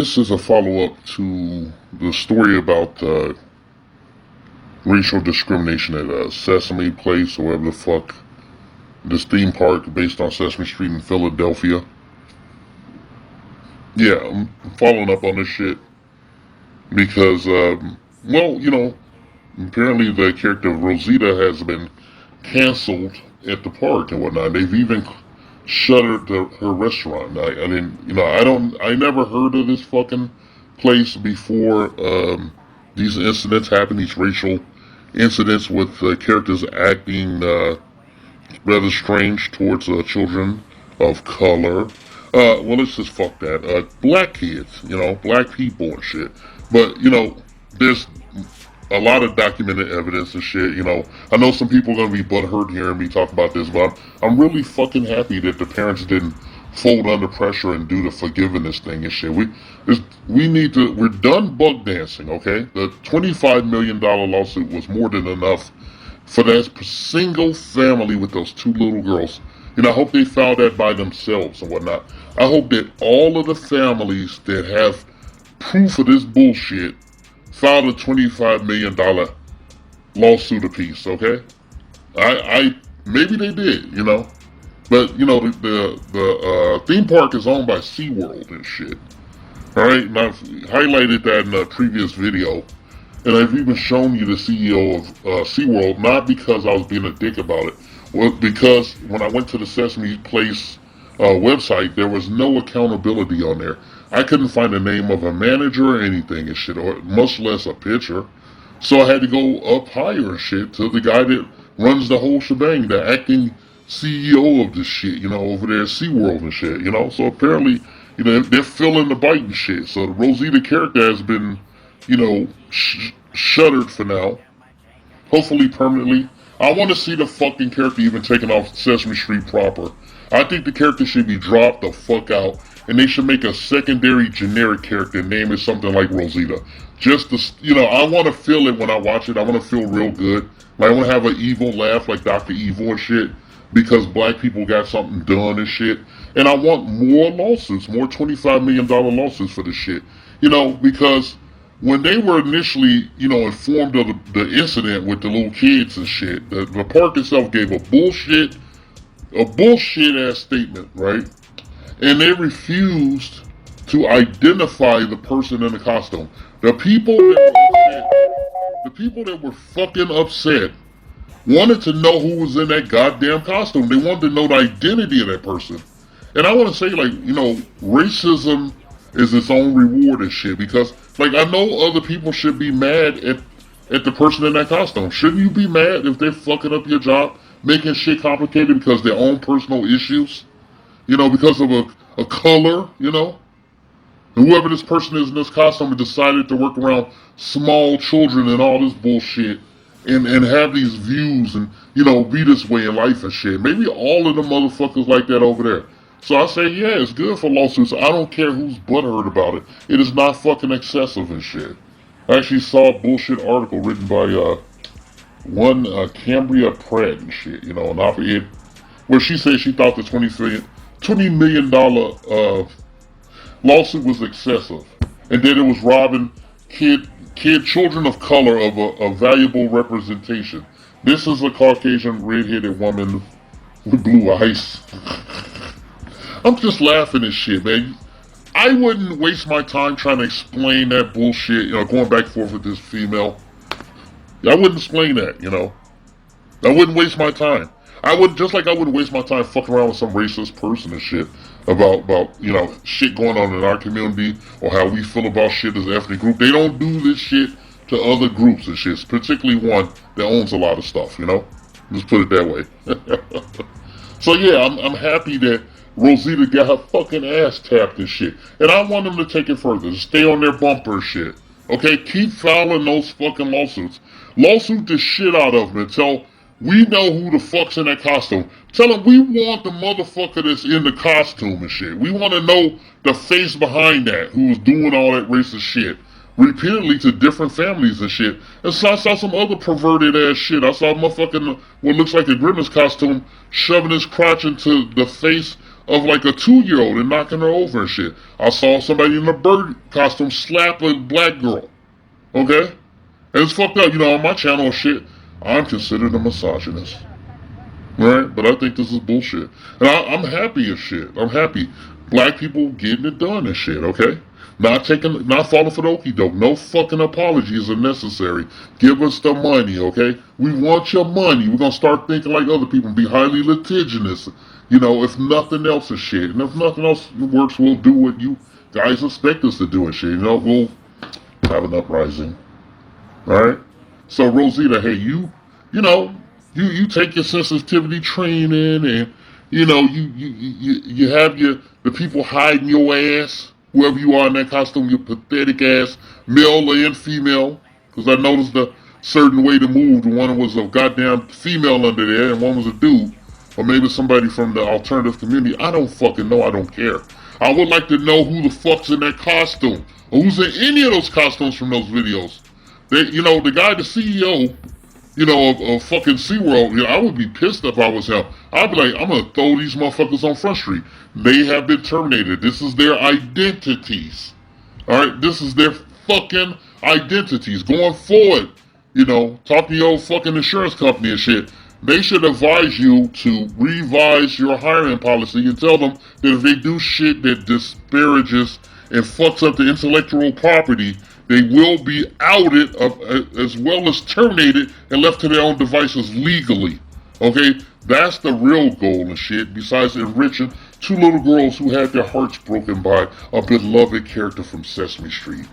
This is a follow-up to the story about racial discrimination at Sesame Place, or whatever the fuck, this theme park based on Sesame Street in Philadelphia. Yeah, I'm following up on this shit because, apparently the character of Rosita has been canceled at the park and whatnot. They've even shuttered her restaurant. I never heard of this fucking place before these incidents happen, these racial incidents with characters acting rather strange towards children of color. Let's just fuck that. Black kids, black people and shit. But, there's a lot of documented evidence and shit, I know some people are gonna be butthurt hearing me talk about this, but I'm really fucking happy that the parents didn't fold under pressure and do the forgiveness thing and shit. We're done bug dancing, okay? The $25 million lawsuit was more than enough for that single family with those two little girls. I hope they filed that by themselves and whatnot. I hope that all of the families that have proof of this bullshit filed a $25 million lawsuit apiece, okay? Maybe they did, But, the theme park is owned by SeaWorld and shit. Alright, and I've highlighted that in a previous video. And I've even shown you the CEO of SeaWorld, not because I was being a dick about it. Well, because when I went to the Sesame Place website, there was no accountability on there. I couldn't find the name of a manager or anything and shit, or much less a picture. So I had to go up higher and shit to the guy that runs the whole shebang, the acting CEO of this shit, over there at SeaWorld and shit, So apparently, they're filling the bite and shit. So the Rosita character has been, shuttered for now. Hopefully permanently. I want to see the fucking character even taken off Sesame Street proper. I think the character should be dropped the fuck out, and they should make a secondary generic character and name it something like Rosita. Just to, I want to feel it when I watch it. I want to feel real good. I want to have an evil laugh like Dr. Evil and shit, because black people got something done and shit. And I want more lawsuits, more $25 million lawsuits for this shit. Because when they were initially, informed of the incident with the little kids and shit, the park itself gave a bullshit ass statement, right? And they refused to identify the person in the costume. The people that were fucking upset wanted to know who was in that goddamn costume. They wanted to know the identity of that person. And I want to say, racism is its own reward and shit, because, I know other people should be mad at the person in that costume. Shouldn't you be mad if they're fucking up your job, making shit complicated because of their own personal issues? Because of a color, And whoever this person is in this costume decided to work around small children and all this bullshit and have these views and, be this way in life and shit. Maybe all of the motherfuckers like that over there. So I say, yeah, it's good for lawsuits. I don't care who's butthurt about it. It is not fucking excessive and shit. I actually saw a bullshit article written by one Cambria Pratt and shit, an op-ed, where she said she thought the $20 million lawsuit was excessive, and that it was robbing children of color of a valuable representation. This is a Caucasian red-headed woman with blue eyes. I'm just laughing at shit, man. I wouldn't waste my time trying to explain that bullshit, going back and forth with this female. I wouldn't explain that, I wouldn't waste my time. I wouldn't waste my time fucking around with some racist person and shit about shit going on in our community or how we feel about shit as an ethnic group. They don't do this shit to other groups and shit, particularly one that owns a lot of stuff, Just put it that way. So yeah, I'm happy that Rosita got her fucking ass tapped and shit. And I want them to take it further. Stay on their bumper and shit. Okay? Keep filing those fucking lawsuits. Lawsuit the shit out of them until we know who the fuck's in that costume. Tell them we want the motherfucker that's in the costume and shit. We want to know the face behind that who was doing all that racist shit repeatedly to different families and shit. And so I saw some other perverted ass shit. I saw a motherfucking what looks like a Grimace costume shoving his crotch into the face of like a 2-year-old and knocking her over and shit. I saw somebody in a bird costume slap a black girl. Okay? And it's fucked up. You know, on my channel and shit, I'm considered a misogynist. Right? But I think this is bullshit. And I'm happy as shit. I'm happy. Black people getting it done and shit, okay? Not falling for the okie doke. No fucking apologies are necessary. Give us the money, okay? We want your money. We're gonna start thinking like other people and be highly litigious. You know, if nothing else is shit. And if nothing else works, we'll do what you guys expect us to do and shit. You know, we'll have an uprising. Alright? So Rosita, hey, you take your sensitivity training and you have the people hiding your ass, whoever you are in that costume, your pathetic ass, male and female, because I noticed a certain way to move. One was a goddamn female under there and one was a dude, or maybe somebody from the alternative community. I don't fucking know. I don't care. I would like to know who the fuck's in that costume, or who's in any of those costumes from those videos. The guy, the CEO, of fucking SeaWorld, I would be pissed if I was him. I'd be like, I'm gonna throw these motherfuckers on Front Street. They have been terminated. This is their identities. Alright? This is their fucking identities. Going forward, talk to your fucking insurance company and shit. They should advise you to revise your hiring policy and tell them that if they do shit that disparages and fucks up the intellectual property, they will be outed as well as terminated and left to their own devices legally. Okay? That's the real goal and shit, besides enriching 2 little girls who had their hearts broken by a beloved character from Sesame Street.